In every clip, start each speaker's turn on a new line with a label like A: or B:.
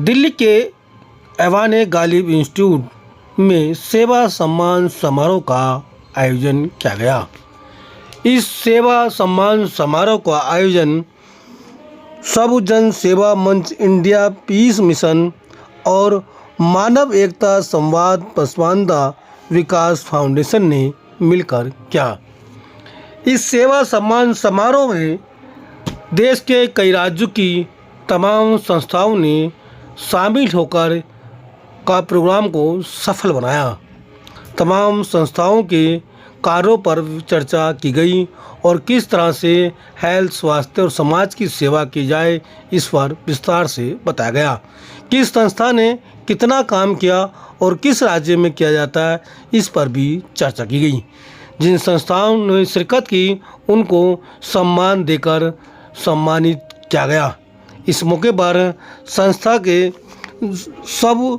A: दिल्ली के ऐवान गालिब इंस्टीट्यूट में सेवा सम्मान समारोह का आयोजन किया गया। इस सेवा सम्मान समारोह का आयोजन सब जन सेवा मंच, इंडिया पीस मिशन और मानव एकता संवाद पसमानदा विकास फाउंडेशन ने मिलकर किया। इस सेवा सम्मान समारोह में देश के कई राज्यों की तमाम संस्थाओं ने शामिल होकर का प्रोग्राम को सफल बनाया। तमाम संस्थाओं के कार्यों पर चर्चा की गई और किस तरह से हेल्थ, स्वास्थ्य और समाज की सेवा की जाए, इस पर विस्तार से बताया गया। किस संस्था ने कितना काम किया और किस राज्य में किया जाता है, इस पर भी चर्चा की गई। जिन संस्थाओं ने शिरकत की उनको सम्मान देकर सम्मानित किया गया। इस मौके पर संस्था के सब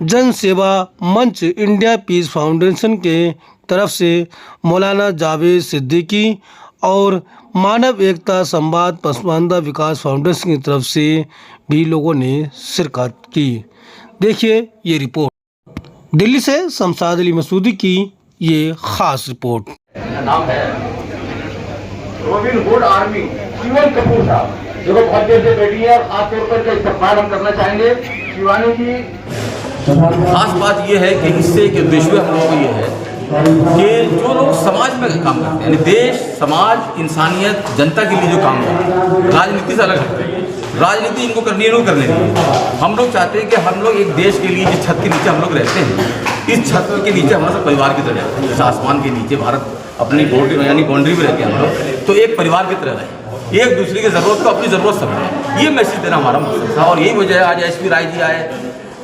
A: जन सेवा मंच, इंडिया पीस फाउंडेशन के तरफ से मौलाना जावेद सिद्दीकी और मानव एकता संवाद पसमानदा विकास फाउंडेशन की तरफ से भी लोगों ने शिरकत की। देखिए ये रिपोर्ट। दिल्ली से शमशाद अली मसूदी की ये खास रिपोर्ट।
B: नाम है Robin Hood army Shivan Kapoor साहब, जो बहुत देर से बैठी है और खास तौर पर इस्तेमाल हम करना चाहेंगे शिवानी जी।
C: खास बात यह है कि इससे के उद्देश्य हम लोगों को ये है कि जो लोग समाज में काम करते हैं, यानी देश, समाज, इंसानियत, जनता के लिए जो काम करते हैं, राजनीति से अलग हटते हैं। राजनीति इनको करनी है, इनको करने नहीं। हम लोग चाहते हैं कि हम लोग एक देश के लिए जिस छत के नीचे हम लोग रहते हैं, इस छत के नीचे हम सब परिवार की तरह रहते हैं। जैसे आसमान के नीचे भारत अपनी बाउंड्री यानी बाउंड्री में रहते हैं हम लोग, तो एक परिवार की तरह रहे, एक दूसरे की ज़रूरत को अपनी ज़रूरत समझें। ये मैसेज देना हमारा मकसद था और यही वजह है आज एसपी राय जी आए,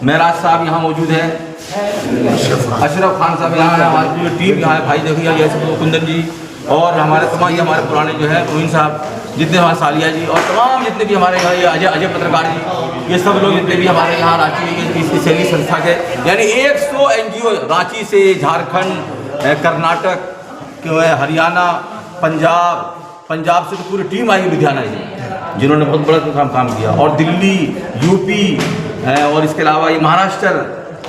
C: महराज साहब यहाँ मौजूद हैं, अशरफ खान साहब यहाँ है, हमारी पूरी टीम यहाँ है, भाई देखिए जैसे कुंदन जी और हमारे तमाम हमारे पुराने जो है मोइन साहब, जितने हमारे सालिया जी और तमाम जितने भी हमारे यहाँ अजय पत्रकार जी, ये सब लोग जितने भी हमारे यहाँ रांची की सैनिक संस्था के, यानी 100 NGO रांची से, झारखंड, कर्नाटक, हरियाणा, पंजाब से तो पूरी टीम आई, लुधियाना जी, जिन्होंने बहुत बड़ा काम किया, और दिल्ली, यूपी और इसके अलावा ये महाराष्ट्र,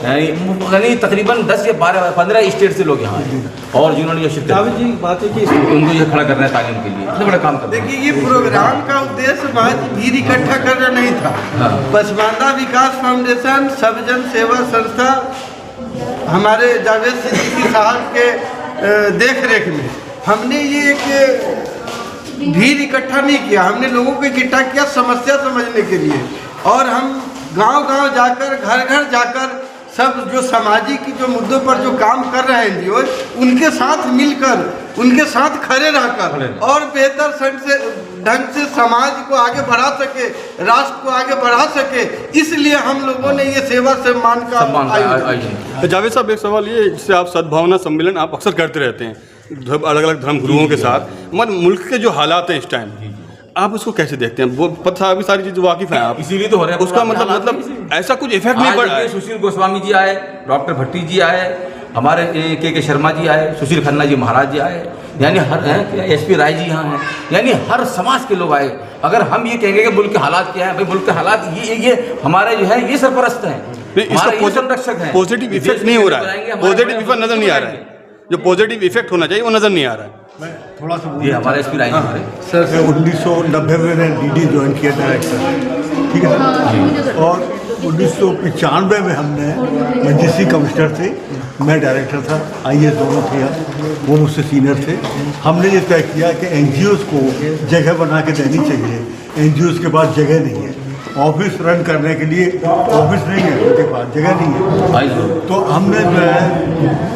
C: यानी तकरीबन 10 या 15 स्टेट से लोग यहाँ आए और जिन्होंने ये शिरकत
A: जी बात है कि
C: उनको ये खड़ा करना है तालीम के लिए, इतना बड़ा काम करना है।
D: देखिए, ये प्रोग्राम का उद्देश्य महज भीड़ इकट्ठा करना नहीं था। पसमानदा विकास फाउंडेशन, सब जन सेवा संस्था, हमारे जावेद सिद्दीकी साहब के देख रेख में हमने ये एक भीड़ इकट्ठा नहीं किया, हमने लोगों को इकट्ठा किया समस्या समझने के लिए। और हम गांव-गांव जाकर, घर-घर जाकर सब जो सामाजिक जो मुद्दों पर जो काम कर रहे हैं NGO, उनके साथ मिलकर, उनके साथ खड़े रहकर और बेहतर ढंग से समाज को आगे बढ़ा सके, राष्ट्र को आगे बढ़ा सके, इसलिए हम लोगों ने ये सेवा सम्मान का आयोजन।
E: जावेद साहब, एक सवाल ये, जिससे आप सद्भावना सम्मेलन आप अक्सर करते रहते हैं अलग अलग धर्म गुरुओं के साथ, मगर मुल्क के जो हालात हैं इस टाइम, आप उसको कैसे देखते हैं? वो पता अभी सारी चीज़ वाकिफ हैं आप, इसीलिए तो हो रहा है। उसका मतलब ऐसा कुछ इफेक्ट नहीं पड़ रहा है।
C: सुशील गोस्वामी जी आए, डॉक्टर भट्टी जी आए, हमारे के शर्मा जी आए, सुशील खन्ना जी महाराज जी आए, यानी हर एसपी राय जी यहाँ हैं, यानी हर समाज के लोग आए। अगर हम ये कहेंगे कि मुल्क के हालात क्या है, भाई मुल्क के हालात ये हमारे जो है ये सरपरस्त हैं,
E: इसका
C: संरक्षक हैं।
E: पॉजिटिव इफेक्ट नहीं हो रहा है, पॉजिटिव इफेक्ट नजर नहीं आ रहा है, जो पॉजिटिव इफेक्ट होना चाहिए वो नजर नहीं आ रहा है।
F: मैं थोड़ा सा
C: ये हमारे एसपी राय जी
F: सर, 1990 में मैंने DD ज्वाइन किया डायरेक्टर, ठीक है, और 1995 में हमने मजिस्ट्री कमिश्नर थे, मैं डायरेक्टर था, IAS दोनों थे, वो मुझसे सीनियर थे। हमने ये तय किया कि NGOs को जगह बना के देनी चाहिए। NGOs के पास जगह नहीं है, ऑफिस रन करने के लिए ऑफिस नहीं है, उनके पास जगह नहीं है। तो हमने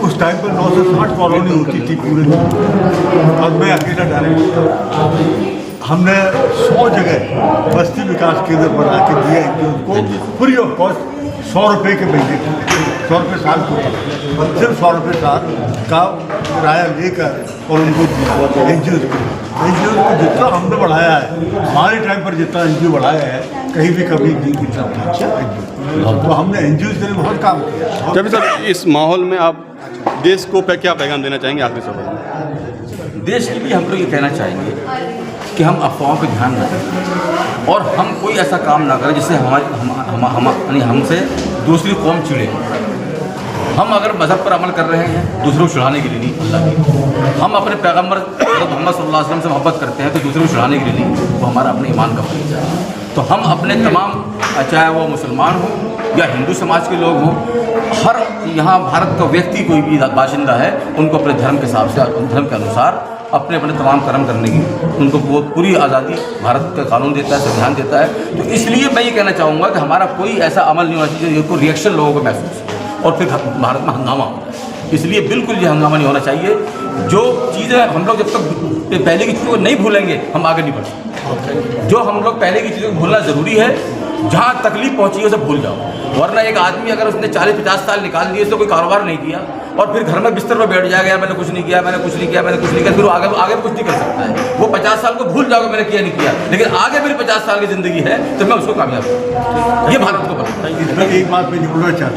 F: उस टाइम पर 9 से 60 कॉलोनी होती थी पूरे दिन, और मैं अकेला डायरेक्टर था। हमने 100 जगह बस्ती विकास केंद्र बना के दिया उनको फ्री ऑफ कॉस्ट, 100 रुपये के महीने, 100 रुपये साल को, सिर्फ 100 रुपये साल का किराया लेकर और उनको दिया। NGOs को जितना हमने बढ़ाया है, हमारे टाइम पर जितना NGO बढ़ाया है, कहीं भी कभी नहीं गिरता था। तो हमने NGOs के लिए बहुत काम किया।
E: जब सर इस माहौल में आप देश को क्या पैगाम देना चाहेंगे आखिरी सवाल?
C: देश के लिए हम लोग ये कहना चाहेंगे कि हम अफवाहों पर ध्यान न दें और हम कोई ऐसा काम ना करें जिससे हमारी हमसे दूसरी कौम चिढ़े। हम अगर मज़हब पर अमल कर रहे हैं दूसरों को चिढ़ाने के लिए नहीं, अल्लाह की, हम अपने पैगम्बर मोहम्मद सल्लल्लाहु अलैहि वसल्लम से मोहब्बत करते हैं तो दूसरों को चिढ़ाने के लिए नहीं, वो हमारा अपने ईमान का परिचय है। तो हम अपने तमाम, चाहे वो मुसलमान हो या हिंदू समाज के लोग हों, हर यहाँ भारत का व्यक्ति कोई भी बाशिंदा है उनको अपने धर्म के हिसाब से, धर्म के अनुसार अपने तमाम कर्म करने की उनको वो पूरी आज़ादी भारत का कानून देता है, संविधान देता है। तो इसलिए मैं ये कहना चाहूँगा कि हमारा कोई ऐसा अमल नहीं होना चाहिए जिसको रिएक्शन लोगों को महसूस हो और फिर भारत में हंगामा हो जाए। इसलिए बिल्कुल ये हंगामा नहीं होना चाहिए। जो चीज़ें हम लोग जब तक पहले की चीज़ों को नहीं भूलेंगे हम आगे नहीं बढ़ सकते। जो हम लोग पहले की चीज़ों को भूलना ज़रूरी है, जहाँ तकलीफ पहुँची है उसे भूल जाओ। वरना एक आदमी अगर उसने 40-50 साल निकाल दिए तो कोई कारोबार नहीं किया और फिर घर में बिस्तर पर बैठ जाएगा, मैंने कुछ नहीं किया, मैंने कुछ नहीं किया, मैंने कुछ नहीं किया, फिर वो आगे कुछ नहीं कर सकता है। वो 50 साल को भूल जाओगे मैंने किया नहीं किया, लेकिन आगे मेरी 50 साल की ज़िंदगी है तो मैं उसको कामयाब करूँ। ये भारत को बनाता है।
F: एक बात मैं जोड़ना चाहता हूँ।